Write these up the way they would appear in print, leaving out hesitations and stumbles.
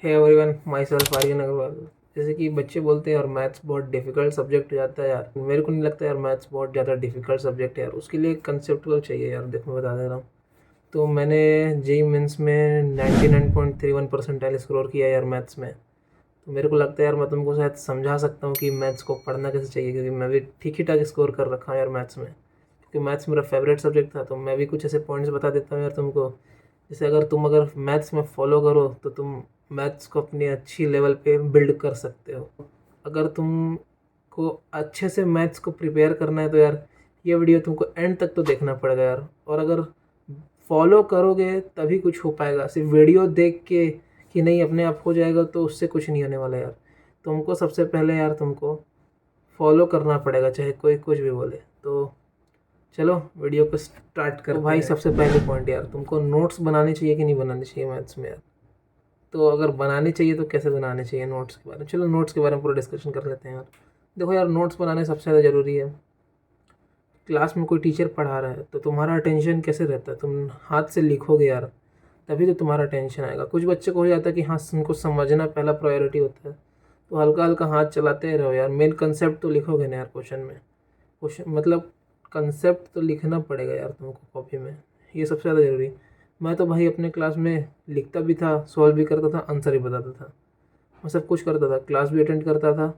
है everyone, myself Aryan Agarwal. जैसे कि बच्चे बोलते हैं यार मैथ्स बहुत डिफिकल्ट सब्जेक्ट हो जाता है यार, मेरे को नहीं लगता यार मैथ्स बहुत ज़्यादा डिफिकल्ट सब्जेक्ट है यार। उसके लिए कंसेप्चुअल चाहिए यार। देखो मैं बता दे रहा हूँ। तो मैंने जेई मेंस में 99.31 परसेंटाइल स्कोर किया यार मैथ्स में। तो मेरे को लगता है यार मैं तुमको शायद समझा सकता हूँ कि मैथ्स को पढ़ना कैसे चाहिए, क्योंकि मैं भी ठीक ही ठाक स्कोर कर रखा हूँ यार मैथ्स में। क्योंकि मैथ्स मेरा फेवरेट सब्जेक्ट था। तो मैं भी कुछ ऐसे पॉइंट्स बता देता हूँ यार तुमको, जैसे अगर मैथ्स में फॉलो करो तो तुम मैथ्स को अपनी अच्छी लेवल पे बिल्ड कर सकते हो। अगर तुमको अच्छे से मैथ्स को प्रिपेयर करना है तो यार ये वीडियो तुमको एंड तक तो देखना पड़ेगा यार। और अगर फॉलो करोगे तभी कुछ हो पाएगा। सिर्फ वीडियो देख के कि नहीं अपने आप हो जाएगा तो उससे कुछ नहीं होने वाला यार। तुमको सबसे पहले यार तुमको फॉलो करना पड़ेगा, चाहे कोई कुछ भी बोले। तो चलो वीडियो को स्टार्ट करते हैं। भाई सबसे पहले पॉइंट यार, तुमको नोट्स बनाने चाहिए कि नहीं बनाने चाहिए मैथ्स में यार। तो अगर बनाने चाहिए तो कैसे बनाने चाहिए नोट्स के बारे में, चलो नोट्स के बारे में पूरा डिस्कशन कर लेते हैं यार। देखो यार, नोट्स बनाने सबसे ज़्यादा ज़रूरी है। क्लास में कोई टीचर पढ़ा रहा है तो तुम्हारा अटेंशन कैसे रहता है, तुम हाथ से लिखोगे यार तभी तो तुम्हारा टेंशन आएगा। कुछ बच्चे को हो जाता है कि हाँ उनको समझना पहला प्रायोरिटी होता है, तो हल्का हल्का हाथ चलाते रहो यार। मेन कंसेप्ट तो लिखोगे ना यार क्वेश्चन में। क्वेश्चन मतलब कंसेप्ट तो लिखना पड़ेगा यार तुमको कॉपी में, ये सबसे ज़्यादा ज़रूरी है। मैं तो भाई अपने क्लास में लिखता भी था, सॉल्व भी करता था, आंसर भी बताता था। मैं सब कुछ करता था, क्लास भी अटेंड करता था,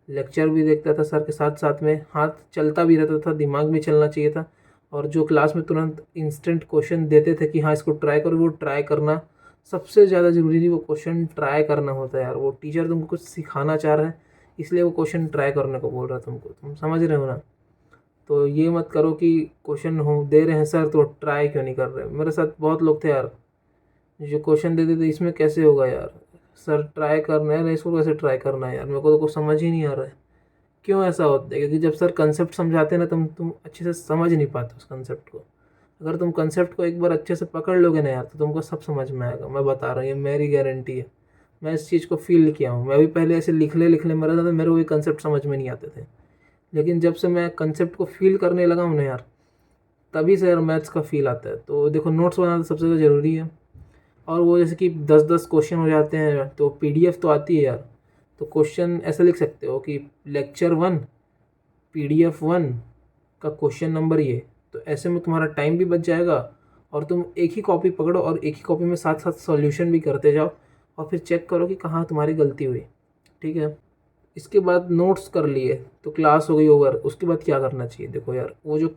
लेक्चर भी देखता था सर के साथ साथ में, हाथ चलता भी रहता था, दिमाग भी चलना चाहिए था। और जो क्लास में तुरंत इंस्टेंट क्वेश्चन देते थे कि हाँ इसको ट्राई करो, वो ट्राई करना सबसे ज़्यादा ज़रूरी थी। वो क्वेश्चन ट्राई करना होता है यार। वो टीचर तुमको कुछ सिखाना चाह रहा है इसलिए वो क्वेश्चन ट्राई करने को बोल रहा है तुमको, तुम समझ रहे हो ना। तो ये मत करो कि क्वेश्चन हो दे रहे हैं सर तो ट्राई क्यों नहीं कर रहे। मेरे साथ बहुत लोग थे यार जो क्वेश्चन देते थे इसमें कैसे होगा यार, सर ट्राई करना है, इसको कैसे ट्राई करना है यार, मेरे को तो कुछ समझ ही नहीं आ रहा है। क्यों ऐसा होता है, क्योंकि जब सर कंसेप्ट समझाते हैं ना तुम अच्छे से समझ नहीं पाते उस कंसेप्ट को। अगर तुम कंसेप्ट को एक बार अच्छे से पकड़ लोगे ना यार तो तुमको सब समझ में आएगा। मैं बता रहा हूँ, ये मेरी गारंटी है। मैं इस चीज़ को फील किया हूँ। मैं भी पहले ऐसे लिखले मेरा था, मेरे को भी कंसेप्ट समझ में नहीं आते थे। लेकिन जब से मैं कंसेप्ट को फील करने लगा हूँ ना यार, तभी से यार मैथ्स का फील आता है। तो देखो नोट्स बनाना सबसे ज़्यादा ज़रूरी है। और वो जैसे कि 10-10 क्वेश्चन हो जाते हैं तो पीडीएफ तो आती है यार। तो क्वेश्चन ऐसे लिख सकते हो कि लेक्चर 1 पीडीएफ 1 का क्वेश्चन नंबर ये। तो ऐसे में तुम्हारा टाइम भी बच जाएगा और तुम एक ही कॉपी पकड़ो और एक ही कॉपी में साथ साथ सॉल्यूशन भी करते जाओ और फिर चेक करो कि कहाँ तुम्हारी गलती हुई। ठीक है। इसके बाद नोट्स कर लिए तो क्लास हो गई ओवर। उसके बाद क्या करना चाहिए, देखो यार वो जो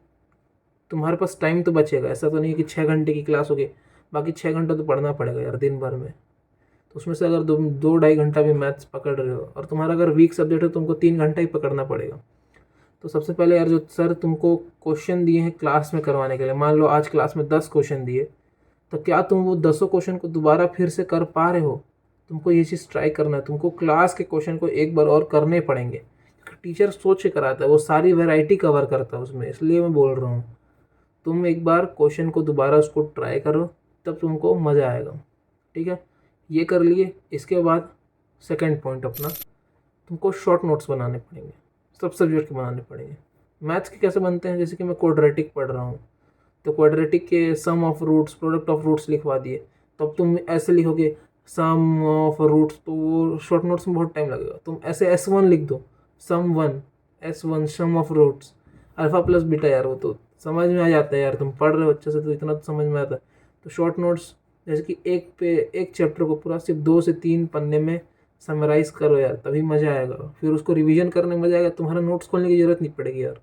तुम्हारे पास टाइम तो बचेगा, ऐसा तो नहीं कि 6 घंटे की क्लास होगी बाकी 6 घंटा तो पढ़ना पड़ेगा यार दिन भर में। तो उसमें से अगर तुम 2-2.5 घंटा भी मैथ्स पकड़ रहे हो और तुम्हारा अगर वीक सब्जेक्ट है तो तुमको 3 घंटा ही पकड़ना पड़ेगा। तो सबसे पहले यार जो सर तुमको क्वेश्चन दिए हैं क्लास में करवाने के लिए, मान लो आज क्लास में 10 क्वेश्चन दिए, तो क्या तुम वो 10 क्वेश्चन को दोबारा फिर से कर पा रहे हो। तुमको ये चीज़ ट्राई करना है। तुमको क्लास के क्वेश्चन को एक बार और करने पड़ेंगे। टीचर सोच के कराता है, वो सारी वैरायटी कवर करता है उसमें, इसलिए मैं बोल रहा हूँ तुम एक बार क्वेश्चन को दोबारा उसको ट्राई करो, तब तुमको मज़ा आएगा। ठीक है। ये कर लिए। इसके बाद सेकंड पॉइंट अपना, तुमको शॉर्ट नोट्स बनाने पड़ेंगे। सब सब्जेक्ट के बनाने पड़ेंगे। मैथ्स के कैसे बनते हैं, जैसे कि मैं क्वाड्रेटिक पढ़ रहा हूँ तो क्वाड्रेटिक के sum of roots product of roots लिखवा दिए, तो अब तुम ऐसे लिखोगे सम ऑफ रूट्स, तो वो शॉर्ट नोट्स में बहुत टाइम लगेगा। तुम ऐसे S1 लिख दो, sum 1 S1 sum of roots alpha plus beta, यार वो तो समझ में आ जाता है यार। तुम पढ़ रहे हो अच्छे से तो इतना तो समझ में आता है। तो शॉर्ट नोट्स जैसे कि एक चैप्टर को पूरा सिर्फ 2 से 3 पन्ने में समराइज करो यार, तभी मज़ा आएगा। फिर उसको रिवीजन करने में मज़ा आएगा, तुम्हारा नोट्स खोलने की ज़रूरत नहीं पड़ेगी यार।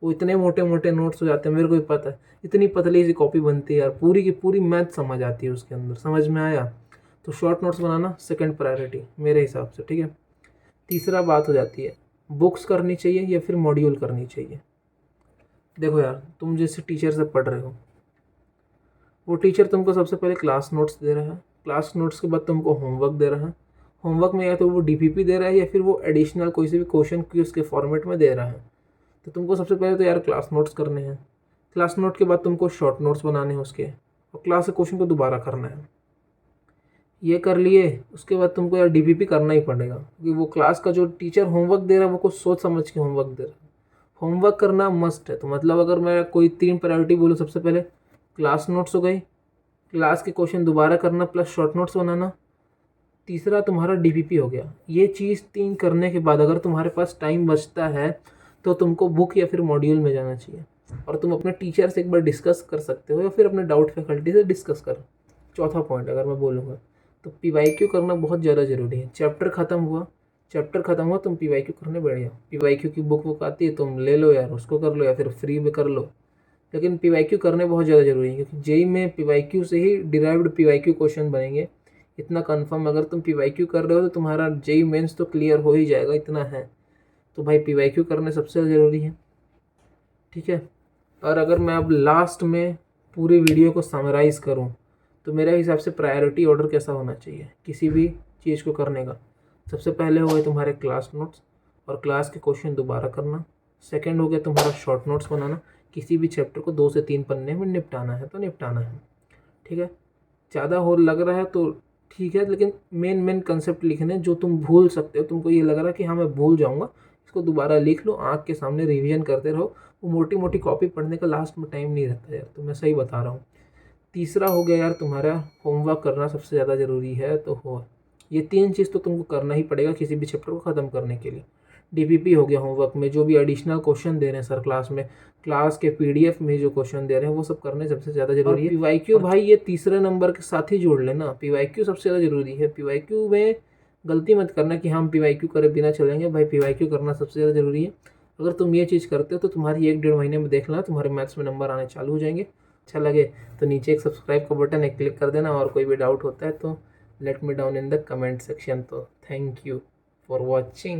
वो इतने मोटे मोटे नोट्स हो जाते हैं, मेरे को भी पता है। इतनी पतली सी कॉपी बनती है यार, पूरी की पूरी मैथ समझ आती है उसके अंदर। समझ में आया। तो शॉर्ट नोट्स बनाना सेकंड प्रायोरिटी मेरे हिसाब से। ठीक है। तीसरा बात हो जाती है बुक्स करनी चाहिए या फिर मॉड्यूल करनी चाहिए। देखो यार, तुम जैसे टीचर से पढ़ रहे हो, वो टीचर तुमको सबसे पहले क्लास नोट्स दे रहा है। क्लास नोट्स के बाद तुमको होमवर्क दे रहा है। होमवर्क में या तो वो डीपीपी दे रहा है या फिर वो एडिशनल कोई से भी क्वेश्चन की उसके फॉर्मेट में दे रहा है। तो तुमको सबसे पहले तो यार क्लास नोट्स करने हैं। क्लास नोट के बाद तुमको शॉर्ट नोट्स बनाने हैं उसके, और क्लास के क्वेश्चन को दोबारा करना है। ये कर लिए। उसके बाद तुमको यार डीपीपी करना ही पड़ेगा, क्योंकि वो क्लास का जो टीचर होमवर्क दे रहा है वो कुछ सोच समझ के होमवर्क दे रहा है। होमवर्क करना मस्ट है। तो मतलब अगर मैं कोई 3 प्रायोरिटी बोलूँ, सबसे पहले क्लास नोट्स हो गई, क्लास के क्वेश्चन दोबारा करना प्लस शॉर्ट नोट्स बनाना। तीसरा तुम्हारा डीपीपी हो गया। ये चीज़ 3 करने के बाद अगर तुम्हारे पास टाइम बचता है तो तुमको बुक या फिर मॉड्यूल में जाना चाहिए, और तुम अपने टीचर से एक बार डिस्कस कर सकते हो या फिर अपने डाउट फैकल्टी से डिस्कस करो। चौथा पॉइंट अगर मैं बोलूँगा तो पीवाईक्यू करना बहुत ज़्यादा ज़रूरी है। चैप्टर ख़त्म हुआ तुम पीवाईक्यू करने बैठ जाओ। पीवाईक्यू की बुक आती है, तुम ले लो यार, उसको कर लो या फिर फ्री में कर लो, लेकिन पीवाईक्यू करने बहुत ज़्यादा ज़रूरी है, क्योंकि जेई में पीवाईक्यू से ही डिराइव्ड पीवाईक्यू क्वेश्चन बनेंगे। इतना कंफर्म, अगर तुम पीवाईक्यू कर रहे हो तो तुम्हारा जेई मेंस तो क्लियर हो ही जाएगा, इतना है। तो भाई पीवाईक्यू करने सबसे ज़रूरी है, ठीक है। और अगर मैं अब लास्ट में पूरी वीडियो को समराइज़ करूं तो मेरे हिसाब से प्रायोरिटी ऑर्डर कैसा होना चाहिए किसी भी चीज़ को करने का। सबसे पहले हो गए तुम्हारे क्लास नोट्स और क्लास के क्वेश्चन दोबारा करना। सेकंड हो गया तुम्हारा शॉर्ट नोट्स बनाना, किसी भी चैप्टर को 2 से 3 पन्ने में निपटाना है तो निपटाना है, ठीक है। ज़्यादा हो लग रहा है तो ठीक है, लेकिन मेन कंसेप्ट लिखने जो तुम भूल सकते हो, तुमको ये लग रहा है कि हाँ मैं भूल जाऊँगा, इसको दोबारा लिख लो, आँख के सामने रिवीजन करते रहो। वो मोटी मोटी कॉपी पढ़ने का लास्ट में टाइम नहीं रहता यार, तो मैं सही बता रहा हूँ। तीसरा हो गया यार तुम्हारा होमवर्क करना सबसे ज़्यादा ज़रूरी है। तो हो ये 3 चीज़ तो तुमको करना ही पड़ेगा किसी भी चैप्टर को ख़त्म करने के लिए। डीपीपी हो गया, होमवर्क में जो भी एडिशनल क्वेश्चन दे रहे हैं सर क्लास में, क्लास के पीडीएफ में जो क्वेश्चन दे रहे हैं वो सब करने सबसे ज़्यादा ज़रूरी है। पीवाईक्यू भाई ये तीसरे नंबर के साथ ही जोड़ लेना, पीवाईक्यू सबसे ज़्यादा ज़रूरी है। पीवाईक्यू में गलती मत करना कि हम पीवाईक्यू करे बिना चलेंगे, भाई पीवाईक्यू करना सबसे ज़्यादा ज़रूरी है। अगर तुम ये चीज़ करते हो तो तुम्हारी 1-1.5 महीने में देख लेना तुम्हारे मैथ्स में नंबर आने चालू हो जाएंगे। अच्छा लगे तो नीचे एक सब्सक्राइब का बटन है, क्लिक कर देना, और कोई भी डाउट होता है तो let me down in the comment section. तो थैंक यू फॉर वॉचिंग।